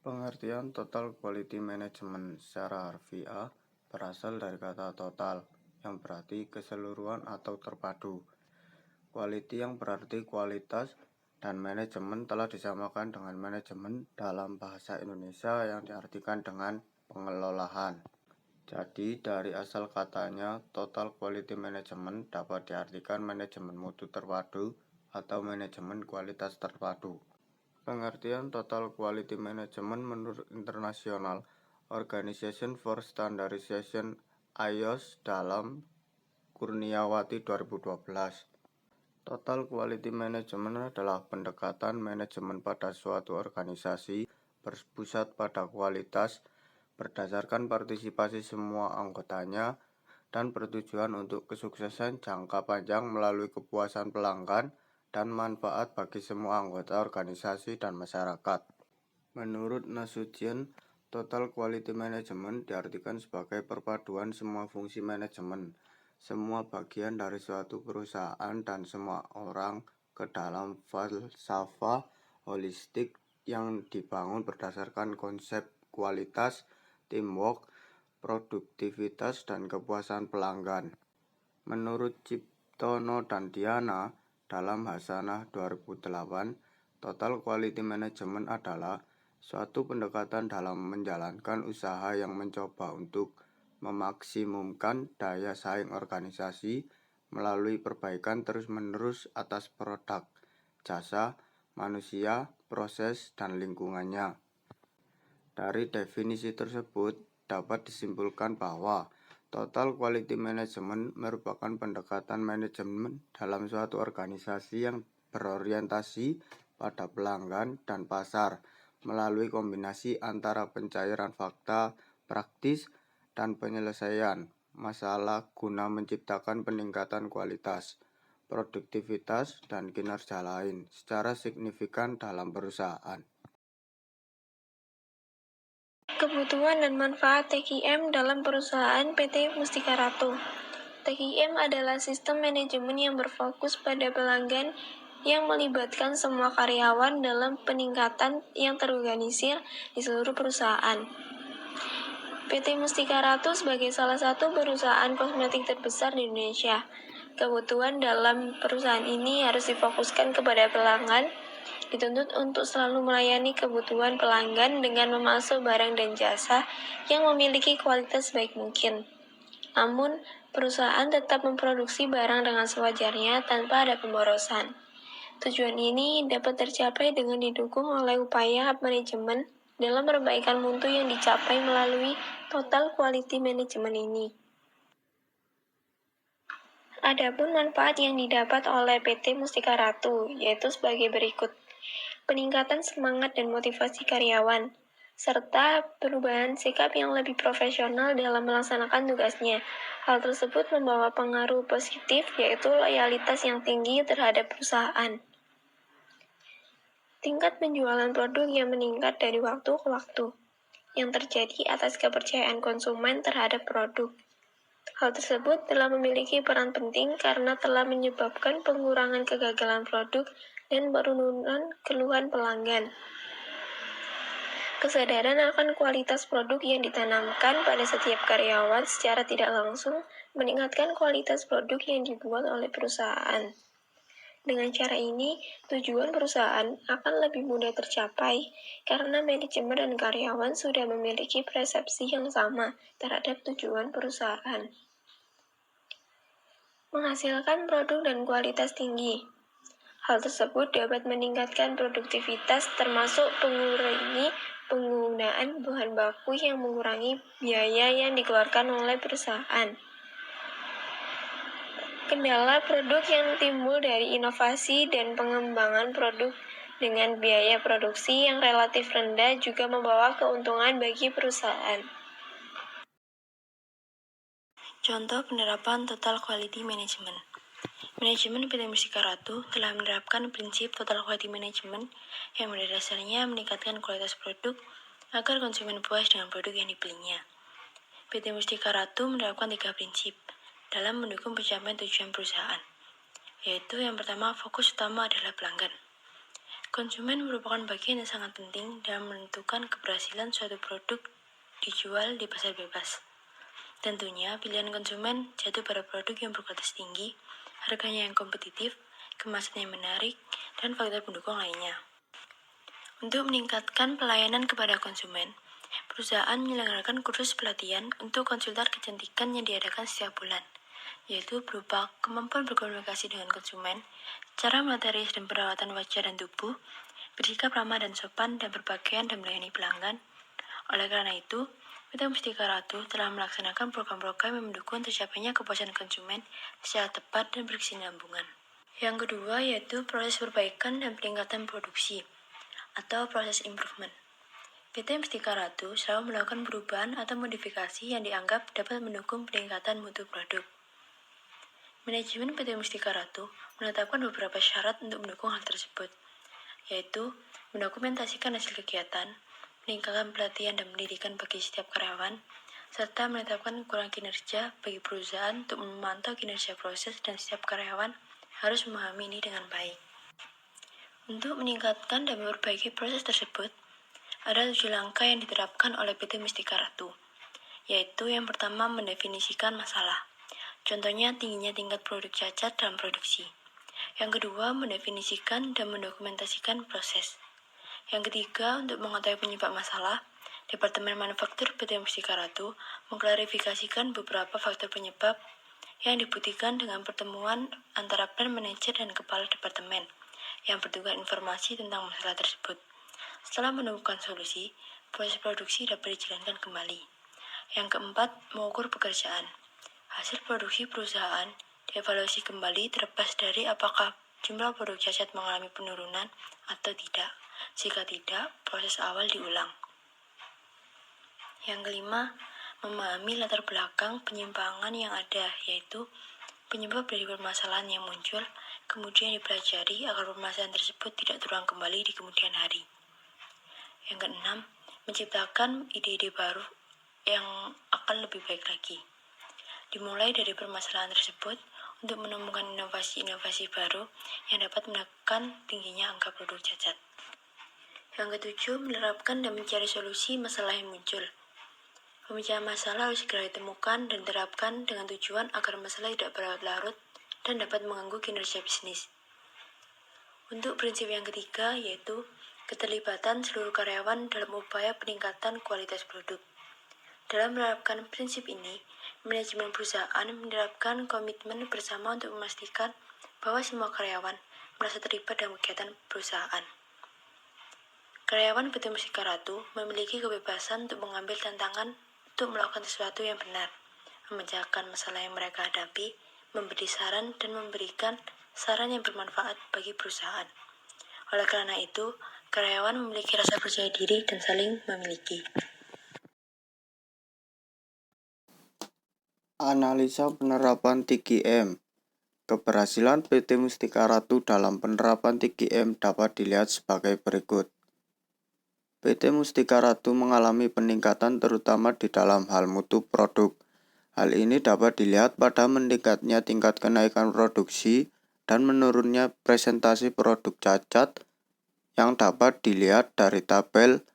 Pengertian Total Quality Management secara harfiah berasal dari kata total, yang berarti keseluruhan atau terpadu. Quality yang berarti kualitas, dan manajemen telah disamakan dengan manajemen dalam bahasa Indonesia yang diartikan dengan pengelolaan. Jadi dari asal katanya, Total Quality Management dapat diartikan manajemen mutu terpadu atau manajemen kualitas terpadu. Pengertian Total Quality Management menurut International Organization for Standardization (IOS) dalam Kurniawati 2012. Total Quality Management adalah pendekatan manajemen pada suatu organisasi berpusat pada kualitas, berdasarkan partisipasi semua anggotanya, dan bertujuan untuk kesuksesan jangka panjang melalui kepuasan pelanggan dan manfaat bagi semua anggota organisasi dan masyarakat. Menurut Nasution, Total Quality Management diartikan sebagai perpaduan semua fungsi manajemen, semua bagian dari suatu perusahaan dan semua orang ke dalam falsafah holistik yang dibangun berdasarkan konsep kualitas, teamwork, produktivitas, dan kepuasan pelanggan. Menurut Ciptono dan Diana dalam Hasanah 2008, Total Quality Management adalah suatu pendekatan dalam menjalankan usaha yang mencoba untuk memaksimumkan daya saing organisasi melalui perbaikan terus-menerus atas produk, jasa, manusia, proses, dan lingkungannya. Dari definisi tersebut dapat disimpulkan bahwa Total Quality Management merupakan pendekatan manajemen dalam suatu organisasi yang berorientasi pada pelanggan dan pasar melalui kombinasi antara pencairan fakta, praktis, dan penyelesaian masalah guna menciptakan peningkatan kualitas, produktivitas, dan kinerja lain secara signifikan dalam perusahaan. Kebutuhan dan manfaat TQM dalam perusahaan PT Mustika Ratu. TQM adalah sistem manajemen yang berfokus pada pelanggan yang melibatkan semua karyawan dalam peningkatan yang terorganisir di seluruh perusahaan. PT Mustika Ratu sebagai salah satu perusahaan kosmetik terbesar di Indonesia. Kebutuhan dalam perusahaan ini harus difokuskan kepada pelanggan, dituntut untuk selalu melayani kebutuhan pelanggan dengan memasuk barang dan jasa yang memiliki kualitas sebaik mungkin. Namun, perusahaan tetap memproduksi barang dengan sewajarnya tanpa ada pemborosan. Tujuan ini dapat tercapai dengan didukung oleh upaya manajemen dalam perbaikan mutu yang dicapai melalui Total Quality Management ini. Adapun manfaat yang didapat oleh PT Mustika Ratu yaitu sebagai berikut. Peningkatan semangat dan motivasi karyawan, serta perubahan sikap yang lebih profesional dalam melaksanakan tugasnya. Hal tersebut membawa pengaruh positif, yaitu loyalitas yang tinggi terhadap perusahaan. Tingkat penjualan produk yang meningkat dari waktu ke waktu, yang terjadi atas kepercayaan konsumen terhadap produk. Hal tersebut telah memiliki peran penting karena telah menyebabkan pengurangan kegagalan produk dan penurunan keluhan pelanggan. Kesadaran akan kualitas produk yang ditanamkan pada setiap karyawan secara tidak langsung meningkatkan kualitas produk yang dibuat oleh perusahaan. Dengan cara ini, tujuan perusahaan akan lebih mudah tercapai karena manajemen dan karyawan sudah memiliki persepsi yang sama terhadap tujuan perusahaan. Menghasilkan produk dan kualitas tinggi. Hal tersebut dapat meningkatkan produktivitas termasuk mengurangi penggunaan bahan baku yang mengurangi biaya yang dikeluarkan oleh perusahaan. Kendala produk yang timbul dari inovasi dan pengembangan produk dengan biaya produksi yang relatif rendah juga membawa keuntungan bagi perusahaan. Contoh penerapan Total Quality Management. Manajemen PT Mustika Ratu telah menerapkan prinsip Total Quality Management yang pada dasarnya meningkatkan kualitas produk agar konsumen puas dengan produk yang dibelinya. PT Mustika Ratu menerapkan 3 prinsip dalam mendukung pencapaian tujuan perusahaan, yaitu yang pertama, fokus utama adalah pelanggan. Konsumen merupakan bagian yang sangat penting dalam menentukan keberhasilan suatu produk dijual di pasar bebas. Tentunya, pilihan konsumen jatuh pada produk yang berkualitas tinggi, harganya yang kompetitif, kemasan yang menarik, dan faktor pendukung lainnya. Untuk meningkatkan pelayanan kepada konsumen, perusahaan menyelenggarakan kursus pelatihan untuk konsultan kecantikan yang diadakan setiap bulan, yaitu berupa kemampuan berkomunikasi dengan konsumen, cara menata rias dan perawatan wajah dan tubuh, bersikap ramah dan sopan dan berpakaian dan melayani pelanggan. Oleh karena itu, PT Mustika Ratu telah melaksanakan program-program yang mendukung tercapainya kepuasan konsumen secara tepat dan berkesinambungan. Yang kedua yaitu proses perbaikan dan peningkatan produksi atau proses improvement. PT Mustika Ratu selalu melakukan perubahan atau modifikasi yang dianggap dapat mendukung peningkatan mutu produk. Manajemen PT Mustika Ratu menetapkan beberapa syarat untuk mendukung hal tersebut, yaitu mendokumentasikan hasil kegiatan, meningkatkan pelatihan dan pendidikan bagi setiap karyawan, serta menetapkan ukuran kinerja bagi perusahaan untuk memantau kinerja proses dan setiap karyawan harus memahami ini dengan baik. Untuk meningkatkan dan memperbaiki proses tersebut, ada 7 langkah yang diterapkan oleh PT Mustika Ratu, yaitu yang pertama mendefinisikan masalah. Contohnya tingginya tingkat produk cacat dalam produksi. Yang kedua, mendefinisikan dan mendokumentasikan proses. Yang ketiga, untuk mengetahui penyebab masalah, Departemen Manufaktur PT Mustika Ratu mengklarifikasikan beberapa faktor penyebab yang dibuktikan dengan pertemuan antara plan manajer dan kepala departemen yang bertukar informasi tentang masalah tersebut. Setelah menemukan solusi, proses produksi dapat dijalankan kembali. Yang keempat, mengukur pekerjaan. Hasil produksi perusahaan dievaluasi kembali terlepas dari apakah jumlah produk cacat mengalami penurunan atau tidak. Jika tidak, proses awal diulang. Yang kelima, memahami latar belakang penyimpangan yang ada, yaitu penyebab dari permasalahan yang muncul, kemudian dipelajari agar permasalahan tersebut tidak terulang kembali di kemudian hari. Yang keenam, menciptakan ide-ide baru yang akan lebih baik lagi. Dimulai dari permasalahan tersebut untuk menemukan inovasi-inovasi baru yang dapat menekan tingginya angka produk cacat. Yang ketujuh, menerapkan dan mencari solusi masalah yang muncul. Pemecahan masalah harus segera ditemukan dan diterapkan dengan tujuan agar masalah tidak berlarut-larut dan dapat mengganggu kinerja bisnis. Untuk prinsip yang ketiga yaitu keterlibatan seluruh karyawan dalam upaya peningkatan kualitas produk. Dalam menerapkan prinsip ini, manajemen perusahaan menerapkan komitmen bersama untuk memastikan bahwa semua karyawan merasa terlibat dalam kegiatan perusahaan. Karyawan PT Mustika Ratu memiliki kebebasan untuk mengambil tantangan untuk melakukan sesuatu yang benar, memecahkan masalah yang mereka hadapi, memberi saran dan memberikan saran yang bermanfaat bagi perusahaan. Oleh karena itu, karyawan memiliki rasa percaya diri dan saling memiliki. Analisa penerapan 3M. Keberhasilan PT Mustika Ratu dalam penerapan 3M dapat dilihat sebagai berikut. PT Mustika Ratu mengalami peningkatan terutama di dalam hal mutu produk. Hal ini dapat dilihat pada meningkatnya tingkat kenaikan produksi dan menurunnya presentasi produk cacat yang dapat dilihat dari tabel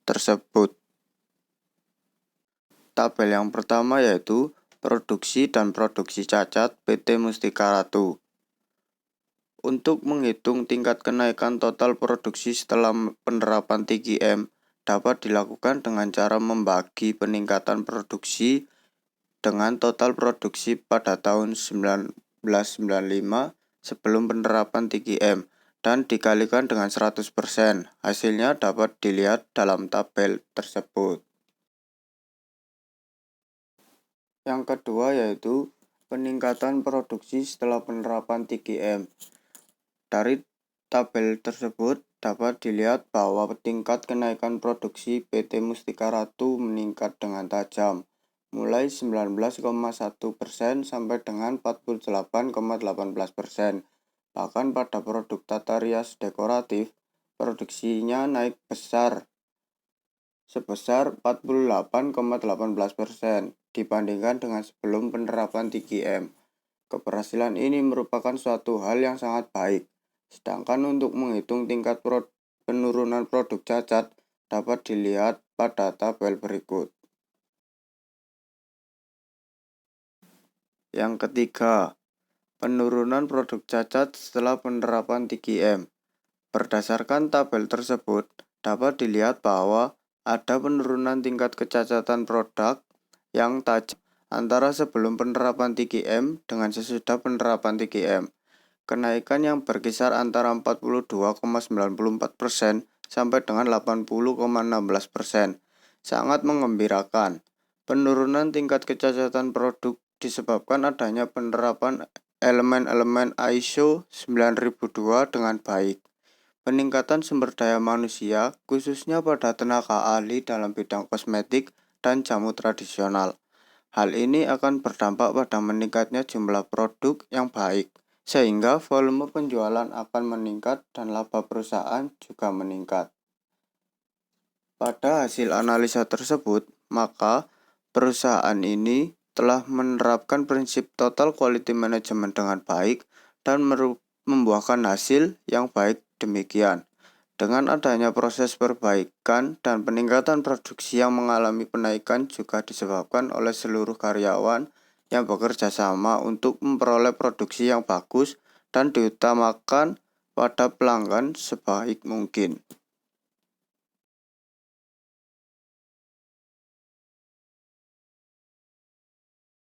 tersebut. Tabel yang pertama yaitu produksi dan produksi cacat PT Mustika Ratu. Untuk menghitung tingkat kenaikan total produksi setelah penerapan 3M dapat dilakukan dengan cara membagi peningkatan produksi dengan total produksi pada tahun 1995 sebelum penerapan 3M dan dikalikan dengan 100%. Hasilnya dapat dilihat dalam tabel tersebut. Yang kedua yaitu peningkatan produksi setelah penerapan 3M. Dari tabel tersebut dapat dilihat bahwa tingkat kenaikan produksi PT Mustika Ratu meningkat dengan tajam, mulai 19,1% sampai dengan 48,18%. Bahkan pada produk tata rias dekoratif, produksinya naik besar sebesar 48,18% dibandingkan dengan sebelum penerapan 3M. Keberhasilan ini merupakan suatu hal yang sangat baik. Sedangkan untuk menghitung tingkat Penurunan produk cacat dapat dilihat pada tabel berikut. Yang ketiga, penurunan produk cacat setelah penerapan 3M. Berdasarkan tabel tersebut, dapat dilihat bahwa ada penurunan tingkat kecacatan produk yang tajam antara sebelum penerapan 3M dengan sesudah penerapan 3M. Kenaikan yang berkisar antara 42,94% sampai dengan 80,16%. Sangat mengembirakan. Penurunan tingkat kecacatan produk disebabkan adanya penerapan elemen-elemen ISO 9002 dengan baik. Peningkatan sumber daya manusia, khususnya pada tenaga ahli dalam bidang kosmetik dan jamu tradisional. Hal ini akan berdampak pada meningkatnya jumlah produk yang baik, sehingga volume penjualan akan meningkat dan laba perusahaan juga meningkat. Pada hasil analisa tersebut, maka perusahaan ini telah menerapkan prinsip total quality management dengan baik dan membuahkan hasil yang baik demikian. Dengan adanya proses perbaikan dan peningkatan produksi yang mengalami penaikan juga disebabkan oleh seluruh karyawan yang bekerja sama untuk memperoleh produksi yang bagus dan diutamakan pada pelanggan sebaik mungkin.